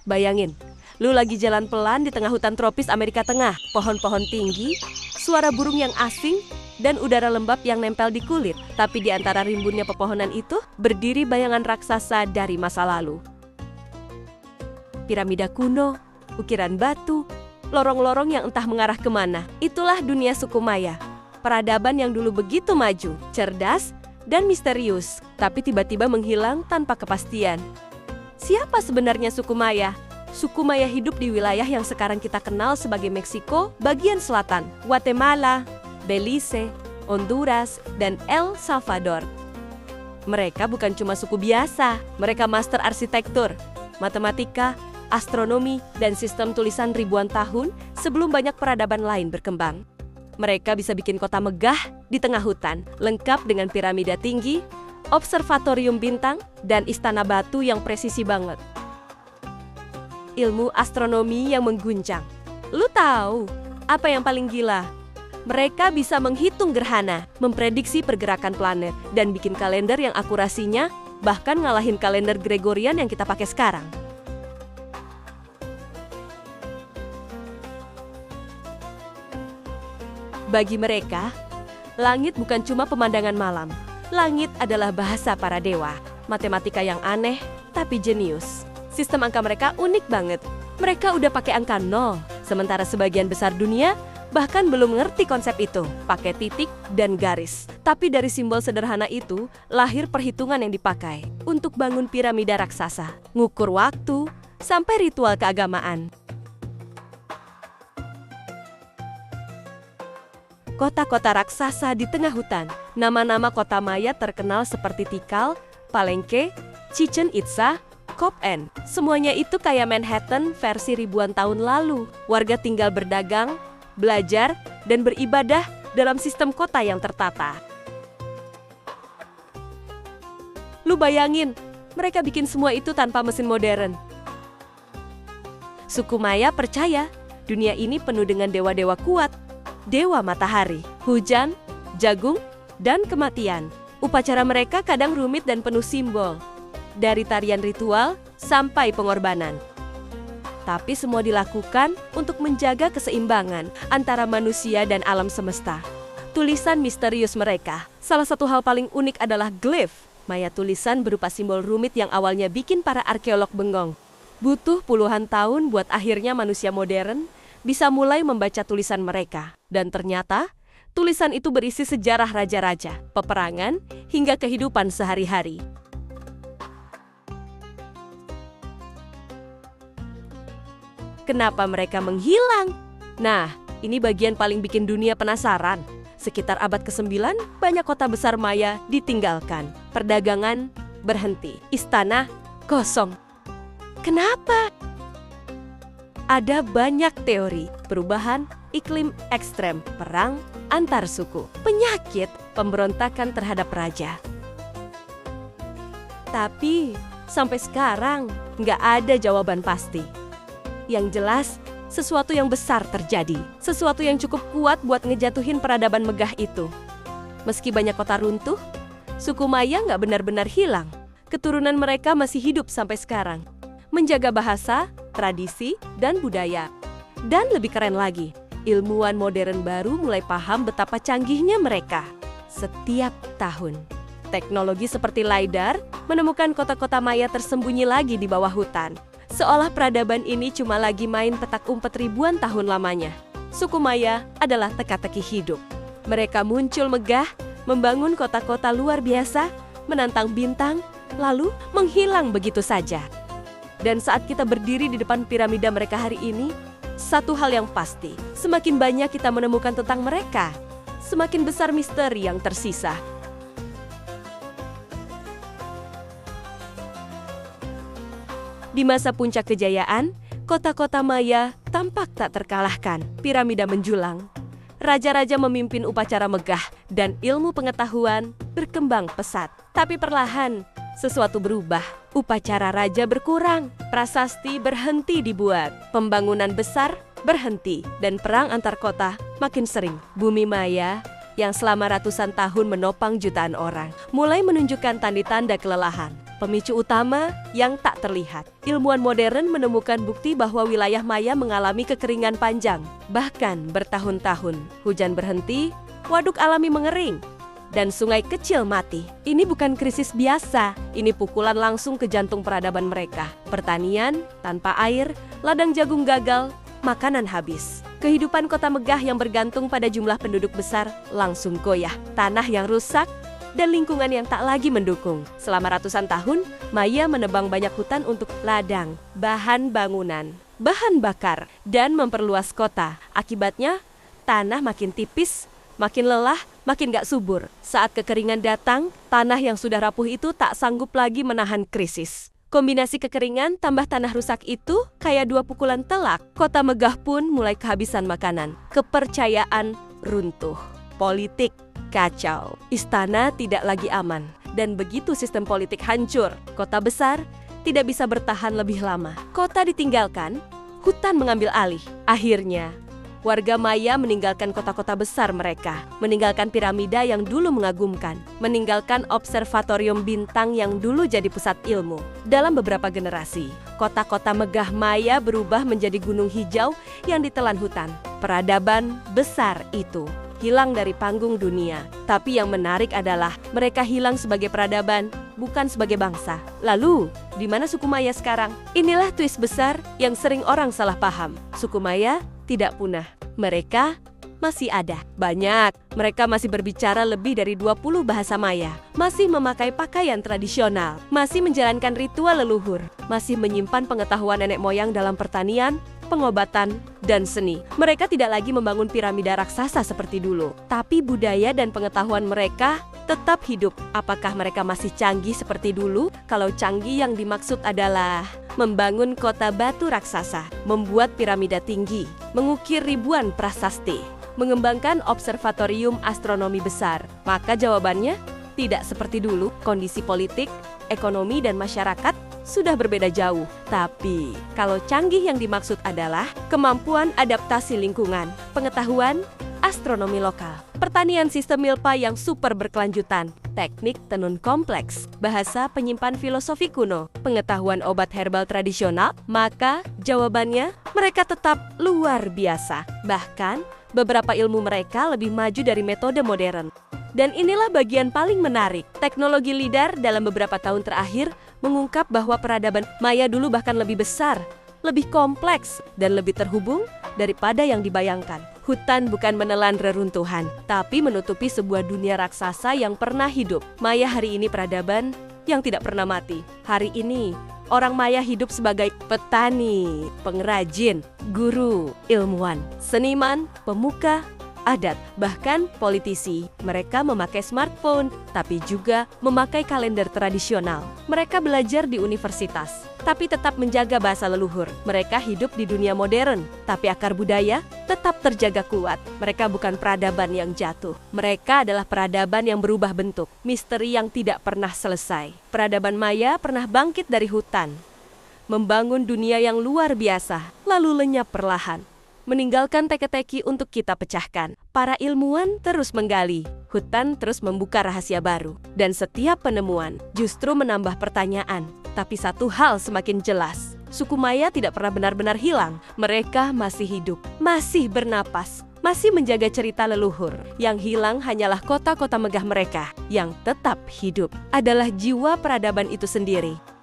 Bayangin, lu lagi jalan pelan di tengah hutan tropis Amerika Tengah, pohon-pohon tinggi, suara burung yang asing, dan udara lembab yang nempel di kulit. Tapi di antara rimbunnya pepohonan itu, berdiri bayangan raksasa dari masa lalu. Piramida kuno, ukiran batu, lorong-lorong yang entah mengarah kemana. Itulah dunia suku Maya. Peradaban yang dulu begitu maju, cerdas, dan misterius, tapi tiba-tiba menghilang tanpa kepastian. Siapa sebenarnya suku Maya? Suku Maya hidup di wilayah yang sekarang kita kenal sebagai Meksiko, bagian selatan, Guatemala, Belize, Honduras, dan El Salvador. Mereka bukan cuma suku biasa, mereka master arsitektur, matematika, astronomi, dan sistem tulisan ribuan tahun sebelum banyak peradaban lain berkembang. Mereka bisa bikin kota megah di tengah hutan, lengkap dengan piramida tinggi, observatorium bintang, dan istana batu yang presisi banget. Ilmu astronomi yang mengguncang. Lu tahu apa yang paling gila? Mereka bisa menghitung gerhana, memprediksi pergerakan planet, dan bikin kalender yang akurasinya bahkan ngalahin kalender Gregorian yang kita pakai sekarang. Bagi mereka, langit bukan cuma pemandangan malam. Langit adalah bahasa para dewa, matematika yang aneh tapi jenius. Sistem angka mereka unik banget. Mereka udah pakai angka 0, sementara sebagian besar dunia bahkan belum ngerti konsep itu, pakai titik dan garis. Tapi dari simbol sederhana itu, lahir perhitungan yang dipakai untuk bangun piramida raksasa, ngukur waktu, sampai ritual keagamaan. Kota-kota raksasa di tengah hutan. Nama-nama kota Maya terkenal seperti Tikal, Palenque, Chichen Itza, Copan. Semuanya itu kayak Manhattan versi ribuan tahun lalu. Warga tinggal berdagang, belajar, dan beribadah dalam sistem kota yang tertata. Lu bayangin, mereka bikin semua itu tanpa mesin modern. Suku Maya percaya dunia ini penuh dengan dewa-dewa kuat. Dewa matahari, hujan, jagung, dan kematian. Upacara mereka kadang rumit dan penuh simbol, dari tarian ritual sampai pengorbanan. Tapi semua dilakukan untuk menjaga keseimbangan antara manusia dan alam semesta. Tulisan misterius mereka, salah satu hal paling unik adalah glyph. Maya tulisan berupa simbol rumit yang awalnya bikin para arkeolog bengong. Butuh puluhan tahun buat akhirnya manusia modern bisa mulai membaca tulisan mereka. Dan ternyata, tulisan itu berisi sejarah raja-raja, peperangan, hingga kehidupan sehari-hari. Kenapa mereka menghilang? Nah, ini bagian paling bikin dunia penasaran. Sekitar abad ke-9, banyak kota besar Maya ditinggalkan. Perdagangan berhenti. Istana kosong. Kenapa? Ada banyak teori, perubahan, iklim ekstrem, perang, antar suku, penyakit, pemberontakan terhadap raja. Tapi, sampai sekarang, nggak ada jawaban pasti. Yang jelas, sesuatu yang besar terjadi. Sesuatu yang cukup kuat buat ngejatuhin peradaban megah itu. Meski banyak kota runtuh, suku Maya nggak benar-benar hilang. Keturunan mereka masih hidup sampai sekarang. Menjaga bahasa, tradisi, dan budaya. Dan lebih keren lagi, ilmuwan modern baru mulai paham betapa canggihnya mereka. Setiap tahun, teknologi seperti LiDAR menemukan kota-kota Maya tersembunyi lagi di bawah hutan. Seolah peradaban ini cuma lagi main petak umpet ribuan tahun lamanya. Suku Maya adalah teka-teki hidup. Mereka muncul megah, membangun kota-kota luar biasa, menantang bintang, lalu menghilang begitu saja. Dan saat kita berdiri di depan piramida mereka hari ini, satu hal yang pasti, semakin banyak kita menemukan tentang mereka, semakin besar misteri yang tersisa. Di masa puncak kejayaan, kota-kota Maya tampak tak terkalahkan. Piramida menjulang, raja-raja memimpin upacara megah, dan ilmu pengetahuan berkembang pesat. Tapi perlahan, sesuatu berubah. Upacara raja berkurang, prasasti berhenti dibuat, pembangunan besar berhenti, dan perang antar kota makin sering. Bumi Maya yang selama ratusan tahun menopang jutaan orang mulai menunjukkan tanda-tanda kelelahan. Pemicu utama yang tak terlihat. Ilmuwan modern menemukan bukti bahwa wilayah Maya mengalami kekeringan panjang, bahkan bertahun-tahun. Hujan berhenti, waduk alami mengering, dan sungai kecil mati. Ini bukan krisis biasa, ini pukulan langsung ke jantung peradaban mereka. Pertanian tanpa air, ladang jagung gagal, makanan habis. Kehidupan kota megah yang bergantung pada jumlah penduduk besar langsung goyah. Tanah yang rusak, dan lingkungan yang tak lagi mendukung. Selama ratusan tahun, Maya menebang banyak hutan untuk ladang, bahan bangunan, bahan bakar, dan memperluas kota. Akibatnya, tanah makin tipis, makin lelah, makin gak subur. Saat kekeringan datang, tanah yang sudah rapuh itu tak sanggup lagi menahan krisis. Kombinasi kekeringan tambah tanah rusak itu kayak dua pukulan telak. Kota megah pun mulai kehabisan makanan. Kepercayaan runtuh. Politik kacau. Istana tidak lagi aman. Dan begitu sistem politik hancur, kota besar tidak bisa bertahan lebih lama. Kota ditinggalkan, hutan mengambil alih. Akhirnya, warga Maya meninggalkan kota-kota besar mereka, meninggalkan piramida yang dulu mengagumkan, meninggalkan observatorium bintang yang dulu jadi pusat ilmu. Dalam beberapa generasi, kota-kota megah Maya berubah menjadi gunung hijau yang ditelan hutan. Peradaban besar itu hilang dari panggung dunia. Tapi yang menarik adalah mereka hilang sebagai peradaban, bukan sebagai bangsa. Lalu, di mana suku Maya sekarang? Inilah twist besar yang sering orang salah paham. Suku Maya tidak punah. Mereka masih ada. Banyak. Mereka masih berbicara lebih dari 20 bahasa Maya. Masih memakai pakaian tradisional. Masih menjalankan ritual leluhur. Masih menyimpan pengetahuan nenek moyang dalam pertanian, pengobatan, dan seni. Mereka tidak lagi membangun piramida raksasa seperti dulu. Tapi budaya dan pengetahuan mereka tetap hidup. Apakah mereka masih canggih seperti dulu? Kalau canggih yang dimaksud adalah membangun kota batu raksasa, membuat piramida tinggi, mengukir ribuan prasasti, mengembangkan observatorium astronomi besar. Maka jawabannya tidak seperti dulu. Kondisi politik, ekonomi, dan masyarakat sudah berbeda jauh. Tapi, kalau canggih yang dimaksud adalah kemampuan adaptasi lingkungan, pengetahuan astronomi lokal, pertanian sistem milpa yang super berkelanjutan, teknik tenun kompleks, bahasa penyimpan filosofi kuno, pengetahuan obat herbal tradisional, maka jawabannya mereka tetap luar biasa. Bahkan, beberapa ilmu mereka lebih maju dari metode modern. Dan inilah bagian paling menarik. Teknologi lidar dalam beberapa tahun terakhir mengungkap bahwa peradaban Maya dulu bahkan lebih besar, lebih kompleks, dan lebih terhubung daripada yang dibayangkan. Hutan bukan menelan reruntuhan, tapi menutupi sebuah dunia raksasa yang pernah hidup. Maya hari ini peradaban yang tidak pernah mati. Hari ini, orang Maya hidup sebagai petani, pengrajin, guru, ilmuwan, seniman, pemuka, adat, bahkan politisi. Mereka memakai smartphone, tapi juga memakai kalender tradisional. Mereka belajar di universitas, tapi tetap menjaga bahasa leluhur. Mereka hidup di dunia modern, tapi akar budaya tetap terjaga kuat. Mereka bukan peradaban yang jatuh. Mereka adalah peradaban yang berubah bentuk, misteri yang tidak pernah selesai. Peradaban Maya pernah bangkit dari hutan, membangun dunia yang luar biasa, lalu lenyap perlahan, meninggalkan teka-teki untuk kita pecahkan. Para ilmuwan terus menggali, hutan terus membuka rahasia baru, dan setiap penemuan justru menambah pertanyaan. Tapi satu hal semakin jelas, suku Maya tidak pernah benar-benar hilang. Mereka masih hidup, masih bernapas, masih menjaga cerita leluhur. Yang hilang hanyalah kota-kota megah mereka. Yang tetap hidup adalah jiwa peradaban itu sendiri.